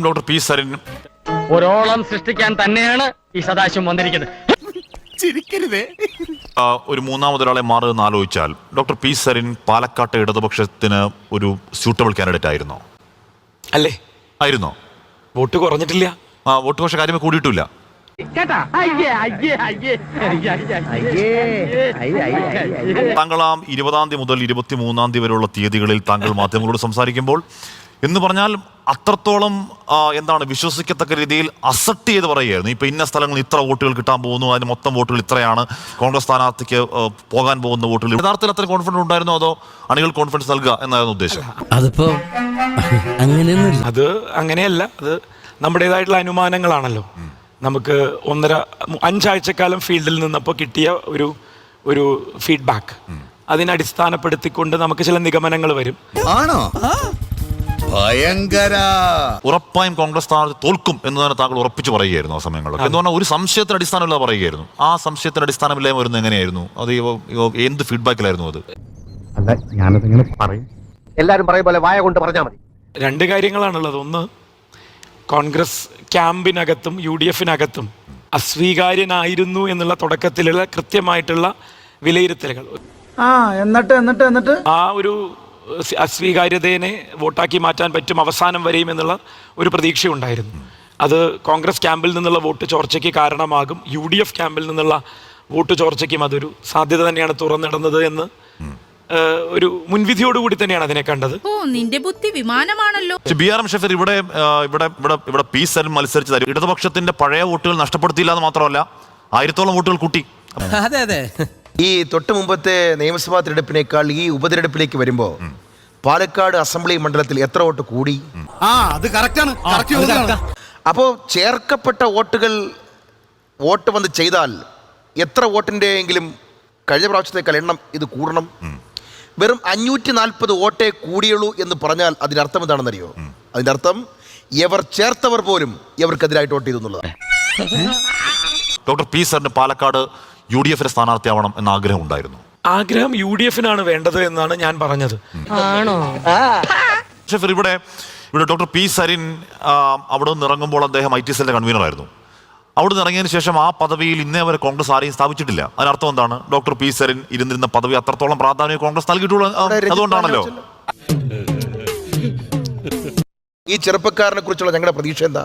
Doctor P Sarin ഒരോളം സൃഷ്ടിക്കാൻ തന്നെയാണ് ഈ സദാശിവം വന്നിരിക്കുന്നത്. ഒരു മൂന്നാമതൊരാളെ മാറുമെന്ന് ആലോചിച്ചാൽ ഡോക്ടർ പി സരിൻ പാലക്കാട്ടെ ഇടതുപക്ഷത്തിന് ഒരു സ്യൂട്ടബിൾ കാൻഡിഡേറ്റ് ആയിരുന്നോ? അല്ലേ? ആയിരുന്നോ? വോട്ട് കുറഞ്ഞിട്ടില്ല. വോട്ട് പക്ഷെ കാര്യമേ കൂടിയിട്ടില്ല. താങ്കൾ 20-ാം തീയതി മുതൽ 23-ാം തീയതി വരെയുള്ള തീയതികളിൽ താങ്കൾ മാധ്യമങ്ങളോട് സംസാരിക്കുമ്പോൾ എന്ന് പറഞ്ഞാൽ അത്രത്തോളം എന്താണ് വിശ്വസിക്കത്തക്ക രീതിയിൽ അസെപ്റ്റ് ചെയ്ത് പറയുകയായിരുന്നു. ഇപ്പൊ ഇന്ന സ്ഥലങ്ങളിൽ ഇത്ര വോട്ടുകൾ കിട്ടാൻ പോകുന്നു, അതിന് മൊത്തം വോട്ടുകൾ ഇത്രയാണ്, കോൺഗ്രസ് സ്ഥാനാർത്ഥിക്ക് പോകാൻ പോകുന്ന വോട്ടുകൾ. യഥാർത്ഥത്തിൽ അത്ര കോൺഫിഡൻസ് ഉണ്ടായിരുന്നോ അതോ അണികൾ കോൺഫിഡൻസ് നൽകുക എന്നായിരുന്നു ഉദ്ദേശം? അതിപ്പോ അത് അങ്ങനെയല്ല, അത് നമ്മുടേതായിട്ടുള്ള അനുമാനങ്ങളാണല്ലോ. നമുക്ക് 5 ആഴ്ചക്കാലം ഫീൽഡിൽ നിന്നപ്പോൾ കിട്ടിയ ഒരു ഫീഡ്ബാക്ക്, അതിനടിസ്ഥാനപ്പെടുത്തിക്കൊണ്ട് നമുക്ക് ചില നിഗമനങ്ങൾ വരും. ആണോ? ഭയങ്കര. ഉറപ്പായും കോൺഗ്രസ് സ്ഥാനാർത്ഥി തോൽക്കും എന്ന് തന്നെ താങ്കൾ ഉറപ്പിച്ച് പറയുകയായിരുന്നു ആ സമയങ്ങളിലൊക്കെ. എന്ന് പറഞ്ഞാൽ ഒരു സംശയത്തിന് അടിസ്ഥാനമില്ല പറയുകയായിരുന്നു. ആ സംശയത്തിന് അടിസ്ഥാനമില്ലായ്മ വരുന്നത് എങ്ങനെയായിരുന്നു? അത് എന്ത് ഫീഡ്ബാക്കിലായിരുന്നു അത്? അല്ല, ഞാനതെങ്ങനെ പറയും? എല്ലാരും പറയും പോലെ വായ കൊണ്ട് പറഞ്ഞാൽ മതി. 2 കാര്യങ്ങളാണുള്ളത്. ഒന്ന്, കോൺഗ്രസ് ക്യാമ്പിനകത്തും UDF-നകത്തും അസ്വീകാര്യനായിരുന്നു എന്നുള്ള തുടക്കത്തിലുള്ള കൃത്യമായിട്ടുള്ള വിലയിരുത്തലുകൾ. എന്നിട്ട് ആ ഒരു അസ്വീകാര്യതയെ വോട്ടാക്കി മാറ്റാൻ പറ്റും അവസാനം വരെയും എന്നുള്ള ഒരു പ്രതീക്ഷയുണ്ടായിരുന്നു. അത് കോൺഗ്രസ് ക്യാമ്പിൽ നിന്നുള്ള വോട്ട് ചോർച്ചയ്ക്ക് കാരണമാകും. UDF ക്യാമ്പിൽ നിന്നുള്ള വോട്ട് ചോർച്ചയ്ക്കും അതൊരു സാധ്യത തന്നെയാണ് തുറന്നിടുന്നത് എന്ന് ഒരു മുൻവിധിയോടുകൂടി തന്നെയാണ് അതിനെ കണ്ടത്. നിന്റെ ബുദ്ധി വിമാനമാണല്ലോ. BRM ഷഫീർ ഇവിടെ പി സരിൻ മത്സരിച്ചത് ഇടതുപക്ഷത്തിന്റെ പഴയ വോട്ടുകൾ നഷ്ടപ്പെടുത്തിയില്ല എന്ന് മാത്രമല്ല 1000-ഓളം വോട്ടുകൾ കൂട്ടി. അതെ അതെ. ഈ തൊട്ട് മുമ്പത്തെ നിയമസഭാ തിരഞ്ഞെടുപ്പിനേക്കാൾ ഈ ഉപതിരഞ്ഞെടുപ്പിലേക്ക് വരുമ്പോ പാലക്കാട് അസംബ്ലി മണ്ഡലത്തിൽ എത്ര വോട്ട് കൂടി? അത് കറക്റ്റാണ്. അപ്പോ ചേർക്കപ്പെട്ട വോട്ട് വന്ന് ചെയ്താൽ എത്ര വോട്ടിന്റെ എങ്കിലും കഴിഞ്ഞ പ്രാവശ്യത്തേക്കാൾ എണ്ണം ഇത് കൂടണം. വെറും 540 വോട്ടേ കൂടിയുള്ളൂ എന്ന് പറഞ്ഞാൽ അതിന്റെ അർത്ഥം എന്താണെന്നറിയോ? അതിന്റെ അർത്ഥം ഇവർ ചേർത്തവർ പോലും ഇവർക്കെതിരായിട്ട് വോട്ട് ചെയ്തു എന്നുള്ളതാണ്. ഡോക്ടർ പി സരിന് പാലക്കാട് UDF സ്ഥാനാർത്ഥിയാവണം എന്ന ആഗ്രഹം ഉണ്ടായിരുന്നു. ആഗ്രഹം UDF-നാണ് വേണ്ടത് എന്നാണ് ഞാൻ പറഞ്ഞത്. ഇവിടെ ഡോക്ടർ പി സരിൻ അവിടെ നിന്ന് ഇറങ്ങുമ്പോൾ അദ്ദേഹം IT സെല്ലിന്റെ കൺവീനർ ആയിരുന്നു. അവിടെ നിന്ന് ഇറങ്ങിയതിനു ശേഷം ആ പദവിയിൽ ഇന്നേ വരെ കോൺഗ്രസ് ആരെയും സ്ഥാപിച്ചിട്ടില്ല. അതിനർത്ഥം എന്താണ്? ഡോക്ടർ പി സരിൻ ഇരുന്നിരുന്ന പദവി അത്രത്തോളം പ്രാധാന്യം കോൺഗ്രസ് നൽകിയിട്ടുള്ളൂ. അതുകൊണ്ടാണല്ലോ. ഈ ചെറുപ്പക്കാരനെ കുറിച്ചുള്ള ഞങ്ങളുടെ പ്രതീക്ഷ എന്താ?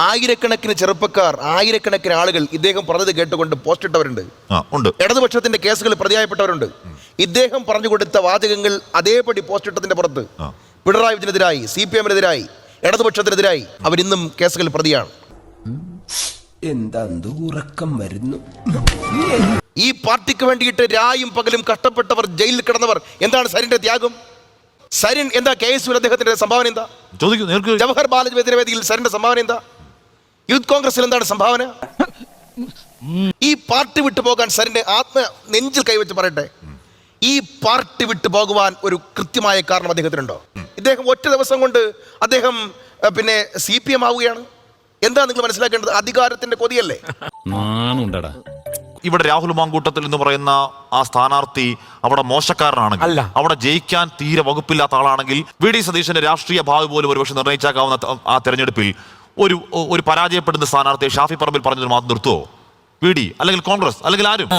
ആയിരക്കണക്കിന് ചെറുപ്പക്കാർ, ആയിരക്കണക്കിന് ആളുകൾ ഇദ്ദേഹം പറഞ്ഞത് കേട്ടുകൊണ്ട് പോസ്റ്റ് ഇട്ടവരുണ്ട്. ഇടതുപക്ഷത്തിന്റെ കേസുകൾ പ്രതിയായപ്പെട്ടവരുണ്ട്. ഇദ്ദേഹം പറഞ്ഞു കൊടുത്ത വാചകങ്ങൾ അതേപടി പോസ്റ്റ് ഇട്ടതിന്റെ പുറത്ത് പിണറായി വിജയനെതിരായി, CPM-നെതിരായി, ഇടതുപക്ഷത്തിനെതിരായി അവരിന്നും കേസുകൾ പ്രതിയാണ്. എന്താ ഉറക്കം വരുന്നു? ഈ പാർട്ടിക്ക് വേണ്ടിയിട്ട് രായും പകലും കഷ്ടപ്പെട്ടവർ, ജയിലിൽ കിടന്നവർ. എന്താണ് സരിന്റെ ത്യാഗം? സരിൻ എന്താ KSU അദ്ദേഹത്തിന്റെ സംഭാവന എന്താ? ജവഹർ ബാലവേദിയുടെ വേദിയിൽ സരിന്റെ സംഭാവന എന്താ? യൂത്ത് കോൺഗ്രസിൽ എന്താണ് സംഭാവന? ഈ പാർട്ടി വിട്ടു പോകാൻ സരിന്റെ നെഞ്ചിൽ കൈവച്ച് പറയട്ടെ, ഈ പാർട്ടി വിട്ടു പോകുവാൻ ഒരു കൃത്യമായ കാരണം അദ്ദേഹത്തിനുണ്ടോ? ഇദ്ദേഹം ഒറ്റ ദിവസം കൊണ്ട് അദ്ദേഹം പിന്നെ CPM ആവുകയാണ്. എന്താ നിങ്ങൾ മനസ്സിലാക്കേണ്ടത്? അധികാരത്തിന്റെ കൊതിയല്ലേ? ഇവിടെ രാഹുൽ മാങ്കൂട്ടത്തിൽ എന്ന് പറയുന്ന ആ സ്ഥാനാർത്ഥി അവിടെ മോശക്കാരനാണെങ്കിൽ, അവിടെ ജയിക്കാൻ തീരെ വകുപ്പില്ലാത്ത ആളാണെങ്കിൽ VD സതീശന്റെ രാഷ്ട്രീയ ഭാവി പോലും ഒരുപക്ഷെ നിർണ്ണയിച്ചാക്കാവുന്ന ആ തെരഞ്ഞെടുപ്പിൽ ഒരു പരാജയപ്പെടുന്ന സ്ഥാനാർത്ഥിയെ ഷാഫി പറമ്പിൽ പറഞ്ഞതിന് മാത്രം നിർത്തുവോ? VD അല്ലെങ്കിൽ കോൺഗ്രസ് അല്ലെങ്കിൽ ആരും?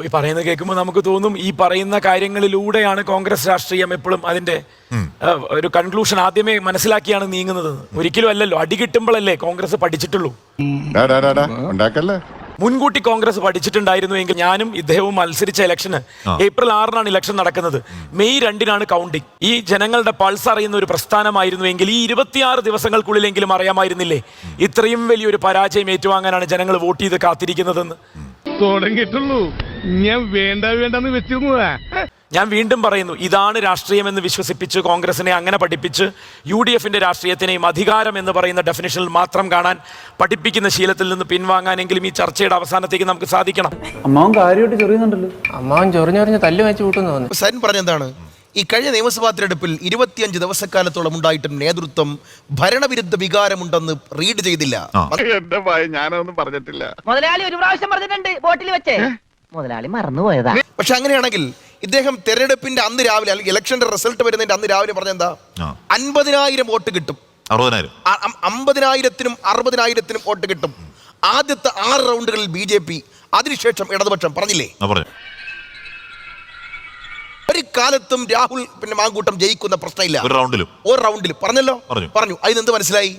ഈ പറയുന്നത് കേൾക്കുമ്പോൾ നമുക്ക് തോന്നും ഈ പറയുന്ന കാര്യങ്ങളിലൂടെയാണ് കോൺഗ്രസ് രാഷ്ട്രീയം എപ്പോഴും അതിന്റെ ഒരു കൺക്ലൂഷൻ ആദ്യമേ മനസ്സിലാക്കിയാണ് നീങ്ങുന്നത്. ഒരിക്കലും അല്ലല്ലോ. അടി കിട്ടുമ്പോഴല്ലേ കോൺഗ്രസ് പഠിച്ചിട്ടുള്ളൂ. മുൻകൂട്ടി കോൺഗ്രസ് പഠിച്ചിട്ടുണ്ടായിരുന്നു എങ്കിൽ ഞാനും ഇദ്ദേഹവും മത്സരിച്ച ഇലക്ഷന് April 6-നാണ് ഇലക്ഷൻ നടക്കുന്നത്. May 2-നാണ് കൗണ്ടിങ്. ഈ ജനങ്ങളുടെ പൾസ് അറിയുന്ന ഒരു പ്രസ്ഥാനമായിരുന്നു എങ്കിൽ ഈ 26 ദിവസങ്ങൾക്കുള്ളിലെങ്കിലും അറിയാമായിരുന്നില്ലേ ഇത്രയും വലിയൊരു പരാജയം ഏറ്റുവാങ്ങാനാണ് ജനങ്ങൾ വോട്ട് ചെയ്ത് കാത്തിരിക്കുന്നതെന്ന്. തുടങ്ങിയിട്ടുള്ളൂ. ഞാൻ വേണ്ടെന്ന് വെച്ചിരുന്നതാ. ഞാൻ വീണ്ടും പറയുന്നു, ഇതാണ് രാഷ്ട്രീയം എന്ന് വിശ്വസിപ്പിച്ച് കോൺഗ്രസിനെ അങ്ങനെ പഠിപ്പിച്ച് UDF-ന്റെ രാഷ്ട്രീയത്തിനെയും അധികാരം എന്ന് പറയുന്ന ഡെഫിനിഷനിൽ മാത്രം കാണാൻ പഠിപ്പിക്കുന്ന ശീലത്തിൽ നിന്ന് പിൻവാങ്ങാനെങ്കിലും ഈ ചർച്ചയുടെ അവസാനത്തേക്ക് നമുക്ക് സാധിക്കണം. അമ്മാവൻ കാര്യമായിട്ട് ചൊറിയുന്നുണ്ടല്ലോ. അമ്മാവൻ ചൊറിഞ്ഞൊറിഞ്ഞ് തല്ലു വെച്ച് കൂട്ടുന്നു. സരിൻ പറഞ്ഞെന്താണ്? ഈ കഴിഞ്ഞ നിയമസഭാ തിരഞ്ഞെടുപ്പിൽ 25 ദിവസക്കാലത്തോളം ഉണ്ടായിട്ടും നേതൃത്വം ഭരണവിരുദ്ധ വികാരമുണ്ടെന്ന് റീഡ് ചെയ്തില്ല. ഞാനൊന്നും പറഞ്ഞിട്ടില്ല. മുതലാളി ഒരു പ്രാവശ്യം പറഞ്ഞിട്ടുണ്ട് ബോട്ടിൽ വെച്ച്. മുതലാളി മറന്നുപോയതാ. പക്ഷെ അങ്ങനെയാണെങ്കിൽ ഇദ്ദേഹം തെരഞ്ഞെടുപ്പിന്റെ അന്ന് രാവിലെ അല്ലെങ്കിൽ ഇലക്ഷന്റെ റിസൾട്ട് വരുന്നതിന്റെ അന്ന് രാവിലെ പറഞ്ഞെന്താ 50,000 വോട്ട് കിട്ടും, 60,000 50,000-നും 60,000-നും വോട്ട് കിട്ടും. ആദ്യത്തെ 6 റൗണ്ടുകളിൽ BJP, അതിനുശേഷം ഇടതുപക്ഷം. പറഞ്ഞില്ലേ? ഒരു കാലത്തും രാഹുൽ പിന്നെ മാങ്കൂട്ടം ജയിക്കുന്ന പ്രശ്നമില്ല ഒരു റൗണ്ടിലും പറഞ്ഞല്ലോ, പറഞ്ഞു. അതിനെന്ത് മനസ്സിലായി?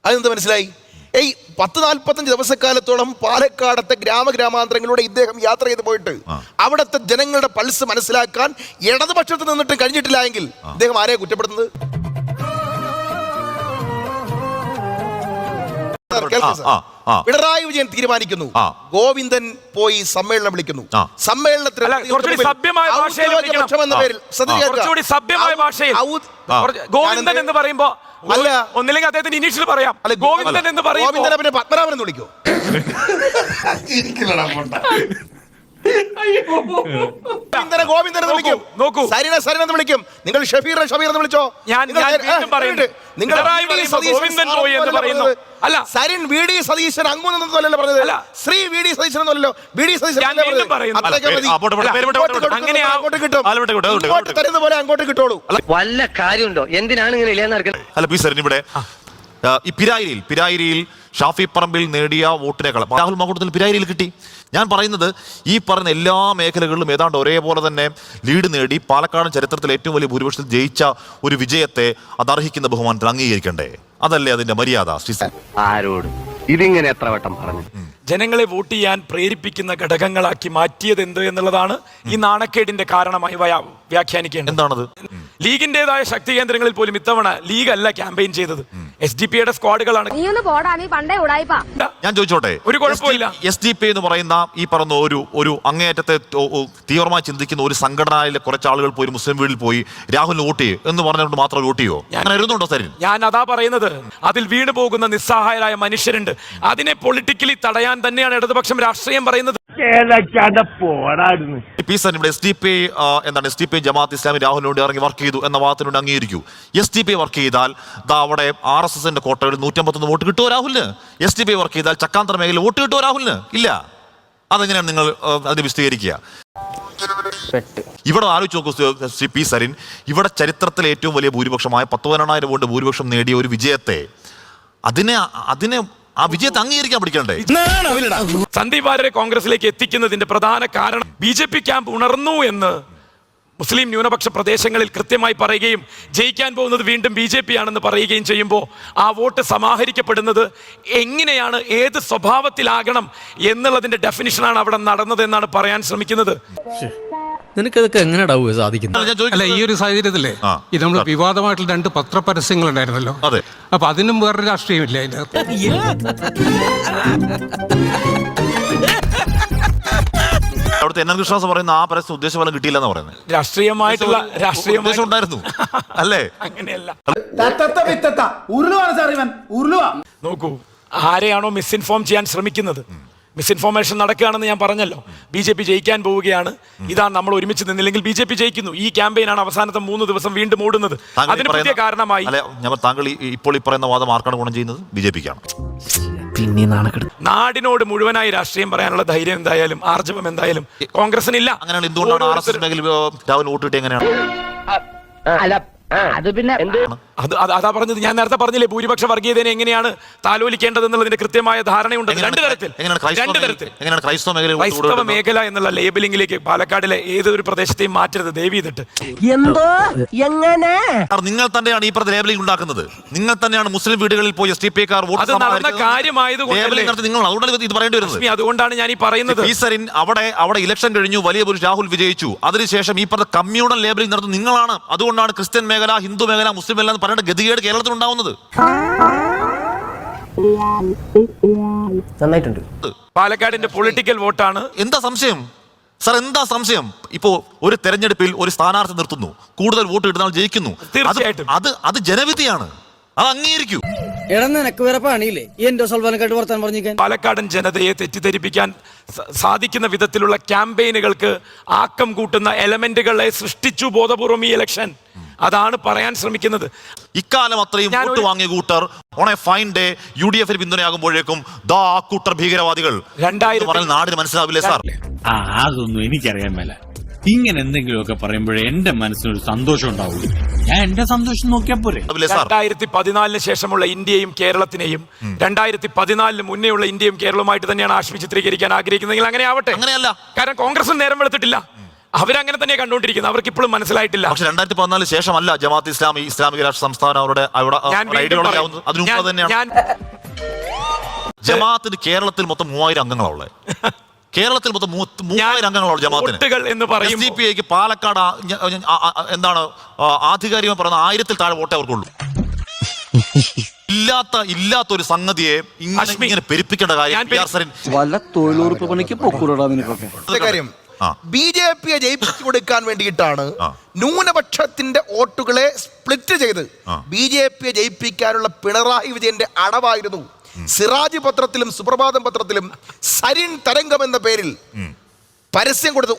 10-45 ദിവസക്കാലത്തോളം പാലക്കാടത്തെ ഗ്രാമാന്തരങ്ങളിലൂടെ ഇദ്ദേഹം യാത്ര ചെയ്ത് പോയിട്ട് അവിടുത്തെ ജനങ്ങളുടെ പൾസ് മനസ്സിലാക്കാൻ ഇടതുപക്ഷത്ത് നിന്നിട്ട് കഴിഞ്ഞിട്ടില്ല എങ്കിൽ ഇദ്ദേഹം ആരെയാണ് കുറ്റപ്പെടുത്തുന്നത്? പിണറായി വിജയൻ തീരുമാനിക്കുന്നു, ഗോവിന്ദൻ പോയി സമ്മേളനം വിളിക്കുന്നു. സമ്മേളനത്തിൽ ഗോവിന്ദൻ എന്ന് പറയുമ്പോ ഒന്നില്ലെങ്കിൽ അദ്ദേഹത്തിന് ഇനീഷ്യൽ പറയാം, ഗോവിന്ദൻ എന്ന് പറയും, പിന്നെ പത്മനാഭൻ എന്ന് വിളിക്കോ? ഗോവിന്ദൻ എന്ന് വിളിക്കും, സരിനെ എന്ന് വിളിക്കും. നിങ്ങൾ ഷഫീർ എന്ന് വിളിച്ചോ? അല്ല, സരിൻ VD സതീശൻ അങ്ങോട്ടല്ലോ പറഞ്ഞത്, ശ്രീ VD സതീശൻ എന്നല്ലോ, VD സതീശൻ തരുന്ന പോലെ അങ്ങോട്ട് കിട്ടോളൂ. വല്ല കാര്യമുണ്ടോ? എന്തിനാണ് ഇങ്ങനെ അല്ല പി സരിൻ, ഇവിടെ ഈ പിരായിരിയിൽ ഷാഫി പറമ്പിൽ നേടിയ വോട്ടിനേക്കാൾ രാഹുൽ മാങ്കൂട്ടത്തിൽ പിരായിരിയിൽ കിട്ടി. ഞാൻ പറയുന്നത് ഈ പറയുന്ന എല്ലാ മേഖലകളിലും ഏതാണ്ട് ഒരേപോലെ തന്നെ ലീഡ് നേടി പാലക്കാട് ചരിത്രത്തിൽ ഏറ്റവും വലിയ ഭൂരിപക്ഷത്തിൽ ജയിച്ച ഒരു വിജയത്തെ അതർഹിക്കുന്ന ബഹുമാനത്തിൽ അംഗീകരിക്കണ്ടേ? അതല്ലേ അതിന്റെ മര്യാദ? ആരോട് ഇതിങ്ങനെ എത്ര വട്ടം പറഞ്ഞു? ജനങ്ങളെ വോട്ട് ചെയ്യാൻ പ്രേരിപ്പിക്കുന്ന ഘടകങ്ങളാക്കി മാറ്റിയത് എന്ത് എന്നുള്ളതാണ് ഈ നാണക്കേടിന്റെ കാരണമായി വ്യാഖ്യാനിക്കേണ്ടത്. എന്താണത്? ലീഗിന്റേതായ ശക്തി കേന്ദ്രങ്ങളിൽ പോലും ഇത്തവണ ലീഗ് അല്ല ക്യാമ്പയിൻ ചെയ്തത്, SDPയുടെ സ്ക്വാഡുകളാണ്. ഞാൻ ചോദിച്ചോട്ടെ, ഒരു കുഴപ്പമില്ല. SDP എന്ന് പറയുന്ന ഈ പറയുന്ന ഒരു അങ്ങേയറ്റത്തെ തീവ്രമായി ചിന്തിക്കുന്ന ഒരു സംഘടനയിലെ കുറച്ച് ആളുകൾ പോയി മുസ്ലിം വീട്ടിൽ പോയി രാഹുലിന് വോട്ട് ചെയ്യും എന്ന് പറഞ്ഞുകൊണ്ട് മാത്രം വോട്ട് ചെയ്യോ? ഞാൻ അതാ പറയുന്നത്, അതിൽ വീണു പോകുന്ന നിസ്സഹായരായ മനുഷ്യരുണ്ട്. അതിനെ പൊളിറ്റിക്കലി തടയാൻ തന്നെയാണ് ഇടതുപക്ഷം രാഷ്ട്രീയം പറയുന്നത്. SDP ജമാഅത്ത് ഇസ്ലാമി രാഹുലിനോട് ഇറങ്ങി വർക്ക് ചെയ്തു എന്ന വാദത്തിനോട് അംഗീകരിക്കൂ. SDP വർക്ക് ചെയ്താൽ അവിടെ RSSന്റെ കോട്ടയിൽ 151 വോട്ട് കിട്ടുമോ രാഹുലിന്? SDP വർക്ക് ചെയ്താൽ ചക്കാന്തര മേഖലയിൽ വോട്ട് കിട്ടുമോ രാഹുലിന്? ഇല്ല. അതെങ്ങനെയാണ് നിങ്ങൾ അതിന് വിശദീകരിക്കുക? ഇവിടെ ആലോചിച്ച് നോക്കൂ ശ്രീ പി സരിൻ, ഇവിടെ ചരിത്രത്തിലെ ഏറ്റവും വലിയ ഭൂരിപക്ഷമായ 10,000 വോട്ട് ഭൂരിപക്ഷം നേടിയ ഒരു വിജയത്തെ ആ വിജയത്തെ അംഗീകരിക്കാൻ പഠിക്കണ്ടേ? സന്ദീപ് വാര്യരെ കോൺഗ്രസിലേക്ക് എത്തിക്കുന്നതിന്റെ പ്രധാന കാരണം BJP ക്യാമ്പ് ഉണർന്നു എന്ന് മുസ്ലിം ന്യൂനപക്ഷ പ്രദേശങ്ങളിൽ കൃത്യമായി പറയുകയും ജയിക്കാൻ പോകുന്നത് വീണ്ടും BJP ആണെന്ന് പറയുകയും ചെയ്യുമ്പോൾ ആ വോട്ട് സമാഹരിക്കപ്പെടുന്നത് എങ്ങനെയാണ്, ഏത് സ്വഭാവത്തിലാകണം എന്നുള്ളതിന്റെ ഡെഫിനിഷനാണ് അവിടെ നടന്നതെന്നാണ് പറയാൻ ശ്രമിക്കുന്നത്. നിനക്കതൊക്കെ എങ്ങനെയാ സാധിക്കുന്നത്? അല്ല, ഈ ഒരു സാഹചര്യത്തിലേ ഇത് നമ്മൾ വിവാദമായിട്ടുള്ള 2 പത്രപരസ്യങ്ങൾ ഉണ്ടായിരുന്നല്ലോ, അപ്പൊ അതിനും വേറൊരു രാഷ്ട്രീയമില്ല അവിടുത്തെ NN കൃഷ്ണദാസ് പറയുന്ന ആ പരസ്യം ഉദ്ദേശഫലം കിട്ടിയില്ല എന്ന് പറയുന്നത്. രാഷ്ട്രീയമായിട്ടുള്ള ഉണ്ടായിരുന്നു അല്ലേ? അങ്ങനെയല്ല. നോക്കൂ, ആരെയാണോ മിസ്ഇൻഫോം ചെയ്യാൻ ശ്രമിക്കുന്നത്, മിസ്ഇൻഫോർമേഷൻ നടക്കുകയാണെന്ന് ഞാൻ പറഞ്ഞല്ലോ. BJP ജയിക്കാൻ പോവുകയാണ്, ഇതാണ് നമ്മൾ ഒരുമിച്ച് നിന്നില്ലെങ്കിൽ BJP ജയിക്കുന്നു. ഈ ക്യാമ്പയിനാണ് അവസാനത്തെ 3 ദിവസം വീണ്ടും ഓടുന്നത്. അതിന് പുതിയ കാരണമായി താങ്കൾ ഇപ്പോൾ ഈ പറയുന്ന വാദം ആർക്കാണ് ഗുണം ചെയ്യുന്നത്? BJPക്കാണ്. നാടിനോട് മുഴുവനായി രാഷ്ട്രീയം പറയാനുള്ള ധൈര്യം എന്തായാലും ആർജവം എന്തായാലും കോൺഗ്രസിനില്ല. അങ്ങനെയാണ് എന്തുകൊണ്ടാണ് RSS മേഖലയിൽ രാഹുൽ വോട്ട് കിട്ടിയ എങ്ങനെയാണ്? അത് പിന്നെ അതാ പറഞ്ഞത്, ഞാൻ നേരത്തെ പറഞ്ഞില്ലേ, ഭൂരിപക്ഷ വർഗീയതയെ എങ്ങനെയാണ് താലോലിക്കേണ്ടതെന്നുള്ളതിന്റെ കൃത്യമായ ധാരണയുണ്ട്. രണ്ട് തരത്തിൽ ക്രൈസ്തവ മേഖല എന്നുള്ള ലേബലിംഗിലേക്ക് പാലക്കാടിലെ ഏതൊരു പ്രദേശത്തെയും മാറ്റരുത് ദയവ് ചെയ്തിട്ട്. നിങ്ങൾ തന്നെയാണ് ഈ പറഞ്ഞ ലേബലിംഗ് ഉണ്ടാക്കുന്നത്. നിങ്ങൾ തന്നെയാണ് മുസ്ലിം വീടുകളിൽ പോയി SDPക്കാർ വോട്ട് നടന്ന കാര്യമായതുകൊണ്ട് അതുകൊണ്ടാണ് ഞാൻ ഈ പറയുന്നത്. അവിടെ ഇലക്ഷൻ കഴിഞ്ഞു, വലിയ ഒരു രാഹുൽ വിജയിച്ചു, അതിനുശേഷം ഈ പറഞ്ഞ കമ്മ്യൂണൽ ലേബലിംഗ് നടത്തുന്നത് നിങ്ങളാണ്. അതുകൊണ്ടാണ് ക്രിസ്ത്യൻ മേഖല, ഹിന്ദു മേഖല, മുസ്ലിം മേഖല എന്ന് പറയേണ്ട ഗതികേട് കേരളത്തിൽ ഉണ്ടാവുന്നത്. പാലക്കാടിന്റെ പൊളിറ്റിക്കൽ വോട്ടാണ്. എന്താ സംശയം സാർ? എന്താ സംശയം? ഇപ്പോ ഒരു തെരഞ്ഞെടുപ്പിൽ ഒരു സ്ഥാനാർത്ഥി നിർത്തുന്നു, കൂടുതൽ വോട്ട് കിട്ടുന്ന ആൾ ജയിക്കുന്നു. തീർച്ചയായിട്ടും അത് ജനവിധിയാണ്, അത് അംഗീകരിക്കൂ. പാലക്കാടൻ ജനതയെ തെറ്റിദ്ധരിപ്പിക്കാൻ സാധിക്കുന്ന വിധത്തിലുള്ള ക്യാമ്പയിനുകൾക്ക് ആക്കം കൂട്ടുന്ന എലമെന്റുകളെ സൃഷ്ടിച്ചു ബോധപൂർവം ഈ ഇലക്ഷൻ. അതാണ് പറയാൻ ശ്രമിക്കുന്നത്. ഇക്കാലം അത്രയും വോട്ട് വാങ്ങിയ കൂട്ടർ on A fine day UDF പിന്തുണയാകുമ്പോഴേക്കും ദാ ആ കൂട്ടർ ഭീകരവാദികൾ നാടിന് മനസ്സിലാവില്ലേ സാർ? അതൊന്നും എനിക്കറിയാൻ മേല. ഇങ്ങനെ എന്തെങ്കിലുമൊക്കെ പറയുമ്പോഴേ എന്റെ മനസ്സിനൊരു സന്തോഷം ഉണ്ടാവുള്ളൂ. ഞാൻ എന്റെ സന്തോഷം നോക്കിയാൽ പോരെ. 2014 ശേഷമുള്ള ഇന്ത്യയും കേരളത്തിനെയും 2014 മുന്നേയുള്ള ഇന്ത്യയും കേരളവുമായിട്ട് തന്നെയാണ് ആശ്മി ചിത്രീകരിക്കാൻ ആഗ്രഹിക്കുന്നതെങ്കിൽ അങ്ങനെ ആവട്ടെ. അങ്ങനെയല്ല, കാരണം കോൺഗ്രസും നേരം വെളുത്തിട്ടില്ല, അവരങ്ങനെ തന്നെ കണ്ടുകൊണ്ടിരിക്കുന്നത്, അവർക്ക് ഇപ്പോഴും മനസ്സിലായിട്ടില്ല. പക്ഷെ 2014 ശേഷമല്ല ജമാഅത്ത് ഇസ്ലാമി ഇസ്ലാമിക രാഷ്ട്ര സംസ്ഥാനം അവരുടെ ഐഡിയോളജി ആവുന്നത്. അതിന് മുമ്പ് തന്നെയാണ്. ജമാഅത്തിന് കേരളത്തിൽ മൊത്തം 3000 അംഗങ്ങളുള്ളത്. കേരളത്തിൽ മൊത്തം 3000 അംഗങ്ങളുള്ള ജമാഅത്തിന് എന്ന് പറയും SDPIക്ക് പാലക്കാട് എന്താണ് ആധികാരികം പറയുന്ന 1000-ൽ താഴെ വോട്ടേ അവർക്കുള്ളൂ. ഇല്ലാത്ത ഒരു സംഗതിയെ ഇങ്ങനെ പെരുപ്പിക്കേണ്ട കാര്യം വല്ല തൊഴിലുറപ്പ് പണിക്ക് പൊക്കൂടാ നിനക്കൊക്കെ കാര്യം. BJPയെ ജയിപ്പിച്ചു കൊടുക്കാൻ വേണ്ടിയിട്ടാണ് ന്യൂനപക്ഷത്തിന്റെ വോട്ടുകളെ സ്പ്ലിറ്റ് ചെയ്ത് BJPയെ ജയിപ്പിക്കാനുള്ള പിണറായി വിജയന്റെ അടവായിരുന്നു സിറാജ് പത്രത്തിലും സുപ്രഭാതം പത്രത്തിലും സരിൻ തരംഗം എന്ന പേരിൽ പരസ്യം കൊടുത്ത്.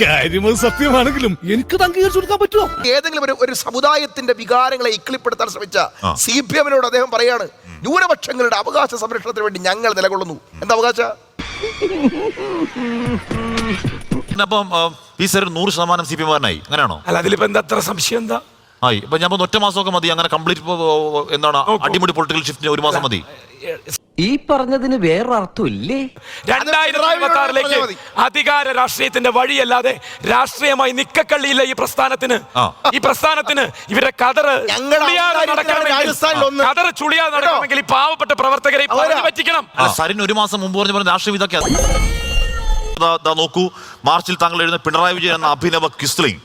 കാര്യങ്ങൾ സത്യമാണെങ്കിലും എനിക്ക് അംഗീകരിച്ചു കൊടുക്കാൻ പറ്റുമോ? ഏതെങ്കിലും ഒരു സമുദായത്തിന്റെ വികാരങ്ങളെ ഇക്ലിപ്പെടുത്താൻ ശ്രമിച്ച CPM-നോട് അദ്ദേഹം പറയാണ്, ന്യൂനപക്ഷങ്ങളുടെ അവകാശ സംരക്ഷണത്തിന് വേണ്ടി ഞങ്ങൾ നിലകൊള്ളുന്നു. എന്താ അവകാശ? അപ്പം പി സരിൻ 100% CPM-കാരനായി. അങ്ങനെയാണോ? അല്ല, അതിലിപ്പോ എന്താ അത്ര സംശയം? എന്താ ആയി? ഇപ്പൊ ഞാൻ ഒറ്റ മാസമൊക്കെ മതി അങ്ങനെ കംപ്ലീറ്റ് എന്താണ് അടിമുടി പൊളിറ്റിക്കൽ ഷിഫ്റ്റിന് 1 മാസം മതി. ഈ പറഞ്ഞതിന് വേറൊരർത്ഥം ഇല്ലേ? 2026 അധികാര രാഷ്ട്രീയത്തിന്റെ വഴിയല്ലാതെ രാഷ്ട്രീയമായി നിക്കക്കള്ളിയില്ല ഈ പ്രസ്ഥാനത്തിന്. ഈ പ്രസ്ഥാനത്തിന് ഇവരെ കതറ് ചുളിയാതെ നടക്കണമെങ്കിൽ ഈ പാവപ്പെട്ട പ്രവർത്തകരെ പറ്റിക്കണം. സരിൻ 1 മാസം മുമ്പ് പറഞ്ഞ രാഷ്ട്രീയം ഇതൊക്കെ നോക്കൂ. മാർച്ചിൽ താങ്കൾ എഴുതുന്ന പിണറായി വിജയൻ എന്ന അഭിനവ ക്വിസ്ലിംഗ്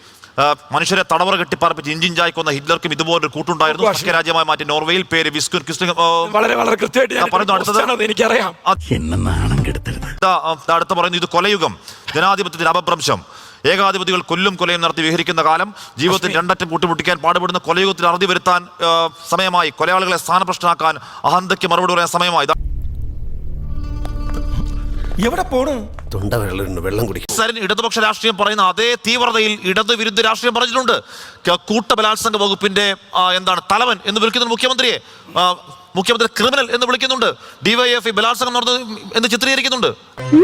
മനുഷ്യരെ തടവറ കെട്ടിപ്പാർപ്പിച്ച് ഇഞ്ചിഞ്ചായി കൊന്ന ഹിറ്റ്ലർക്കും ഇതുപോലൊരു കൂട്ടുണ്ടായിരുന്നു. രാജ്യമായി മാറ്റി നോർവേയിൽ പേര് വിസ്കുൻ ക്വിസ്ലിംഗ്. വളരെ കൃത്യമായിട്ട് എനിക്കറിയാം. അടുത്ത പറയുന്നു, ഇത് കൊലയുഗം, ജനാധിപത്യത്തിന്റെ അപഭ്രംശം, ഏകാധിപതികൾ കൊലയും നടത്തി വിഹരിക്കുന്ന കാലം, ജീവിതത്തിൽ രണ്ടറ്റം കൂട്ടിമുട്ടിക്കാൻ പാടുപെടുന്ന കൊലയുഗത്തിൽ അറുതി വരുത്താൻ സമയമായി, കൊലയാളികളെ സ്ഥാനഭ്രഷ്ടനാക്കാൻ അഹന്തയ്ക്ക് മറുപടി പറയാൻ സമയമായി. എവിടെ പോണു? വെള്ളം കുടിക്കും. സരിൻ ഇടതുപക്ഷ രാഷ്ട്രീയം പറയുന്ന അതേ തീവ്രതയിൽ ഇടതുവിരുദ്ധ രാഷ്ട്രീയം പറഞ്ഞിട്ടുണ്ട്. കൂട്ടബലാത്സംഗ വകുപ്പിന്റെ എന്താണ് തലവൻ എന്ന് വിളിക്കുന്ന മുഖ്യമന്ത്രി ക്രിമിനൽ എന്ന് വിളിക്കുന്നുണ്ട്. DYFI ബലാത്സംഗം നടന്നത് എന്ന് ചിത്രീകരിക്കുന്നുണ്ട്.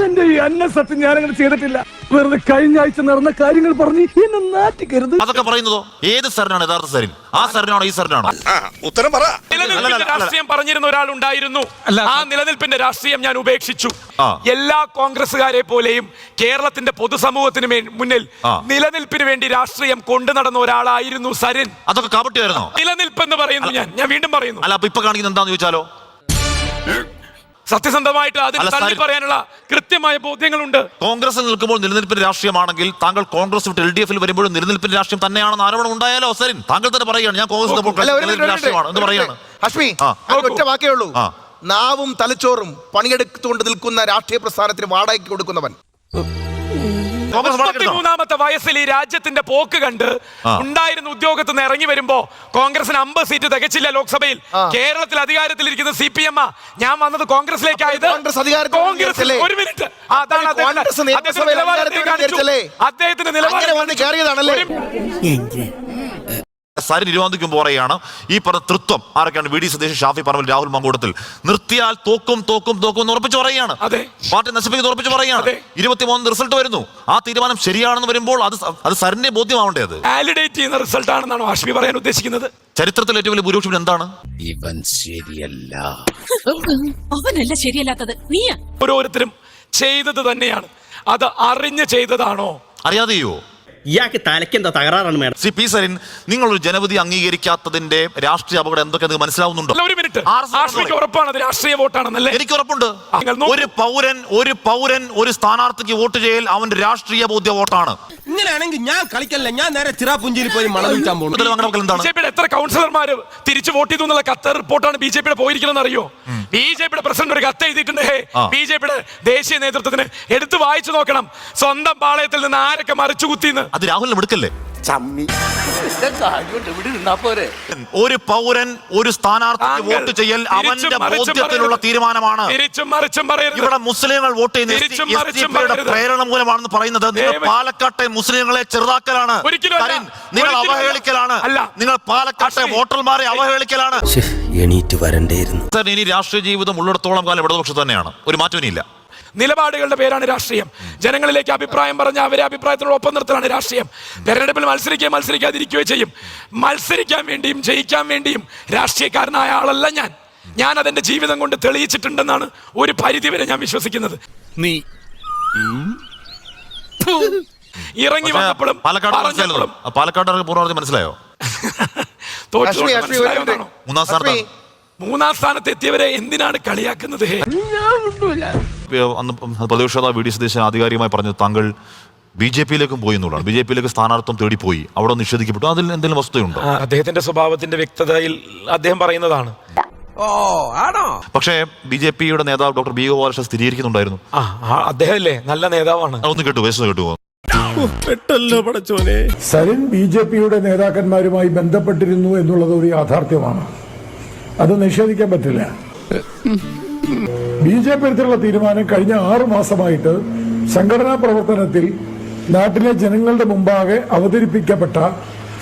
എന്റെ ഈ അന്നസത്യം ഞാനങ്ങനെ ചെയ്തിട്ടില്ല. വെറുതെ കഴിഞ്ഞ ആഴ്ച നടന്ന കാര്യങ്ങൾ പറഞ്ഞ് എന്നെ നാട്ടിക്കരുത്. അതൊക്കെ പറയുന്നതോ ഏത് സരിനാണ്? യഥാർത്ഥ സരിൻ ആ സരിനാണോ ഈ സരിനാണോ? ഉത്തരം പറ. രാഷ്ട്രീയം പറഞ്ഞിരുന്ന ഒരാൾ ഉണ്ടായിരുന്നു. ആ നിലനിൽപ്പിന്റെ രാഷ്ട്രീയം ഞാൻ ഉപേക്ഷിച്ചു. എല്ലാ കോൺഗ്രസുകാരെ പോലെയും കേരളത്തിന്റെ പൊതുസമൂഹത്തിന് മുന്നിൽ നിലനിൽപ്പിന് വേണ്ടി രാഷ്ട്രീയം കൊണ്ടു നടന്ന ഒരാളായിരുന്നു സരിൻ. അതൊക്കെ കാപട്യമായിരുന്നോ? നിലനിൽപ്പെന്ന് പറയുന്നു ഞാൻ വീണ്ടും പറയുന്നു. അല്ല, അപ്പൊ ഇപ്പൊ കാണിക്കുന്ന എന്താന്ന് ചോദിച്ചാലോ? സത്യസന്ധമായിട്ട് അതിന് തള്ളി പറയാനുള്ള കൃത്യമായ ബോധ്യങ്ങളുണ്ട്. കോൺഗ്രസിൽ നിൽക്കുമ്പോൾ നിലനിൽപ്പിന്റെ രാഷ്ട്രീയമാണെങ്കിൽ താങ്കൾ കോൺഗ്രസ് വിട്ട് LDF-ൽ വരുമ്പോഴും നിലനിൽപ്പിന്റെ രാഷ്ട്രീയം തന്നെയാണെന്ന് ആരോപണം ഉണ്ടായാലോ? സരിൻ താങ്കൾ തന്നെ പറയുകയാണ് ഞാൻ കോൺഗ്രസ് രാഷ്ട്രീയമാണ് എന്ന് പറയാണ്. അശ്മി, ഒറ്റ വാക്കേ ഉള്ളൂ. നാവും തലച്ചോറും പണിയെടുത്തുകൊണ്ട് നിൽക്കുന്ന രാഷ്ട്രീയ പ്രസ്ഥാനത്തിന് വാടകയ്ക്ക് കൊടുക്കുന്നവൻ. 33-ാമത്തെ വയസ്സിൽ ഈ രാജ്യത്തിന്റെ പോക്ക് കണ്ട് ഉണ്ടായിരുന്ന ഉദ്യോഗത്തിൽ നിന്ന് ഇറങ്ങി വരുമ്പോ കോൺഗ്രസിന് 50 സീറ്റ് തികച്ചില്ല ലോക്സഭയിൽ. കേരളത്തിൽ അധികാരത്തിലിരിക്കുന്ന CPM. ഞാൻ വന്നത് കോൺഗ്രസിലേക്കായത് ഒരു മിനിറ്റ്. അദ്ദേഹത്തിന്റെ സരിൻ 20 മുമ്പ് പറയാണ് ഈ പറഞ്ഞ തൃത്വം ആരൊക്കെയാണ്? VD സതീശൻ, ഷാഫി പറമ്പിൽ, രാഹുൽ മങ്കൂട്ടത്തിൽ. നിർത്തിയാൽ തോക്കും എന്ന് ഉറപ്പിച്ച് പറയുകയാണ്. പാർട്ടി നശിപ്പിക്കുന്ന ഉറപ്പിച്ച് പറയുകയാണ്. 23 റിസൾട്ട് വരുന്നു. ആ തീരുമാനം ശരിയാണെന്ന് വരുമ്പോൾ അത് സരിനെ ബോധ്യമാവേണ്ടേ? അത് വാലിഡേറ്റ് ചെയ്യുന്ന റിസൾട്ട് ആണെന്നാണ് ആശ്മി പറയാൻ ഉദ്ദേശിക്കുന്നത്. ചരിത്രത്തിൽ ഏറ്റവും വലിയ ഭൂരിപക്ഷം എന്താണ്? ഇവൻ ശരിയല്ല. അവനല്ല ശരിയല്ലാത്തത്, നീയാ. ഓരോരുത്തരും ചെയ്തത് തന്നെയാണ്. അത് അറിഞ്ഞ് ചെയ്തതാണോ അറിയാതെയോ? ഇയാൾക്ക് തലയ്ക്ക് എന്താ തകരാറാണ് മേഡം? പി സരിൻ, നിങ്ങളൊരു ജനവിധി അംഗീകരിക്കാത്തതിന്റെ രാഷ്ട്രീയ അപകടം എന്തൊക്കെ നിങ്ങൾക്ക് മനസ്സിലാവുന്നുണ്ടോ? ഒരു മിനിറ്റ്. ഉറപ്പാണ് അത് രാഷ്ട്രീയ വോട്ടാണെന്നല്ലേ? എനിക്ക് ഉറപ്പുണ്ട്. ഒരു പൗരൻ ഒരു സ്ഥാനാർത്ഥിക്ക് വോട്ട് ചെയ്യൽ അവന്റെ രാഷ്ട്രീയ ബോധ്യ വോട്ടാണ്. ഇങ്ങനെയാണെങ്കിൽ ഞാൻ കളിക്കല്ല, ഞാൻ നേരെ ചിറാപുഞ്ചിയിൽ പോയി മണം വിൽക്കാൻ പോകും. BJPയുടെ എത്ര കൗൺസിലർമാര് തിരിച്ചു വോട്ട് ചെയ്തു എന്നുള്ള കത്ത് റിപ്പോർട്ടാണ് BJPയുടെ പോയിരിക്കുന്നത് അറിയോ? BJPയുടെ പ്രസിഡന്റ് ഒരു കത്ത് എഴുതിയിട്ടുണ്ട്. BJPയുടെ ദേശീയ നേതൃത്വത്തിന് എടുത്തു വായിച്ചു നോക്കണം. സ്വന്തം പാളയത്തിൽ നിന്ന് ആരൊക്കെ മറിച്ചു കുത്തിന്ന്. അത് രാഹുലിനെ എടുക്കല്ലേ? ഒരു പൗരൻ ഒരു സ്ഥാനാർത്ഥിക്ക് വോട്ട് ചെയ്യൽ അവന്റെ ബോധ്യത്തിലുള്ള തീരുമാനമാണ്. ഇവിടെ മുസ്ലിങ്ങൾ വോട്ട് ചെയ്യുന്ന പ്രേരണ മൂലമാണെന്ന് പറയുന്നത് നിങ്ങൾ പാലക്കാട്ടെ മുസ്ലിങ്ങളെ ചെറുതാക്കലാണ്. നിങ്ങൾ അവഹേളിക്കലാണ്. നിങ്ങൾ പാലക്കാട്ടെ വോട്ടർമാരെ അവഹേളിക്കലാണ്. എണീറ്റ് വരണ്ടേയിരുന്നു. ഇനി രാഷ്ട്രീയ ജീവിതം ഉള്ളിടത്തോളം കാലം ഇടതുപക്ഷത്ത് തന്നെയാണ്. ഒരു മാറ്റം ഇനിയില്ല. നിലപാടുകളുടെ പേരാണ് രാഷ്ട്രീയം. ജനങ്ങളിലേക്ക് അഭിപ്രായം പറഞ്ഞ അവരെ അഭിപ്രായത്തിനോട് ഒപ്പം നിർത്തലാണ് രാഷ്ട്രീയം. തെരഞ്ഞെടുപ്പിൽ മത്സരിക്കുകയോ ചെയ്യും. മത്സരിക്കാൻ വേണ്ടിയും ജയിക്കാൻ വേണ്ടിയും രാഷ്ട്രീയക്കാരനായ ആളല്ല ഞാൻ അതെന്റെ ജീവിതം കൊണ്ട് തെളിയിച്ചിട്ടുണ്ടെന്നാണ് ഒരു പരിധിവരെ ഞാൻ വിശ്വസിക്കുന്നത്. നീ ഇറങ്ങി വന്നപ്പോഴും പാലക്കാട് പൂർണ്ണ മനസ്സിലായോ? മൂന്നാം സ്ഥാനത്ത് എത്തിയവരെ എന്തിനാണ് കളിയാക്കുന്നത്? അന്ന് പ്രതിപക്ഷ നേതാവ് വി ഡി സതീശൻ ആധികാരികമായി പറഞ്ഞത് താങ്കൾ BJP-യിലേക്കും പോയി എന്നുള്ളതാണ്. BJP-യിലേക്ക് സ്ഥാനാർത്ഥം തേടിപ്പോയി, അവിടെ നിഷേധിക്കപ്പെട്ടു. അതിൽ എന്തെങ്കിലും വസ്തുതയുണ്ടോ? അദ്ദേഹത്തിന്റെ സ്വഭാവത്തിന്റെ വ്യക്തതയിൽ അദ്ദേഹം പറയുന്നതാണ്. പക്ഷേ BJP-യുടെ നേതാവ് ഡോക്ടർ ബി ഗോപാലകൃഷ്ണൻ സ്ഥിരീകരിക്കുന്നുണ്ടായിരുന്നു. അദ്ദേഹമല്ലേ നല്ല നേതാവാണ്. ഒന്ന് കേട്ടു, വയസ്സ് കേട്ടു. സരിൻ BJP-യുടെ നേതാക്കന്മാരുമായി ബന്ധപ്പെട്ടിരുന്നു എന്നുള്ളത് ഒരു യാഥാർത്ഥ്യമാണ്. അത് നിഷേധിക്കാൻ പറ്റില്ല. BJP എടുത്തുള്ള തീരുമാനം കഴിഞ്ഞ 6 മാസമായിട്ട് സംഘടനാ പ്രവർത്തനത്തിൽ നാട്ടിലെ ജനങ്ങളുടെ മുമ്പാകെ അവതരിപ്പിക്കപ്പെട്ട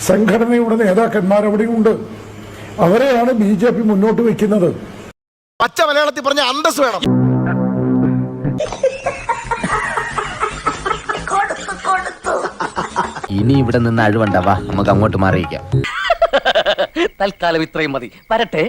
സംഘടനയുടെ നേതാക്കന്മാർ അവിടെയുണ്ട്. അവരെയാണ് BJP മുന്നോട്ട് വെക്കുന്നത്. പച്ച മലയാളത്തിൽ പറഞ്ഞ അന്തസ് വേണം. ഇനി ഇവിടെ നിന്ന് അഴിവണ്ടാവാ, നമുക്ക് അങ്ങോട്ട് മാറിയിക്കാം. തൽക്കാലം ഇത്രയും മതി. വരട്ടെ.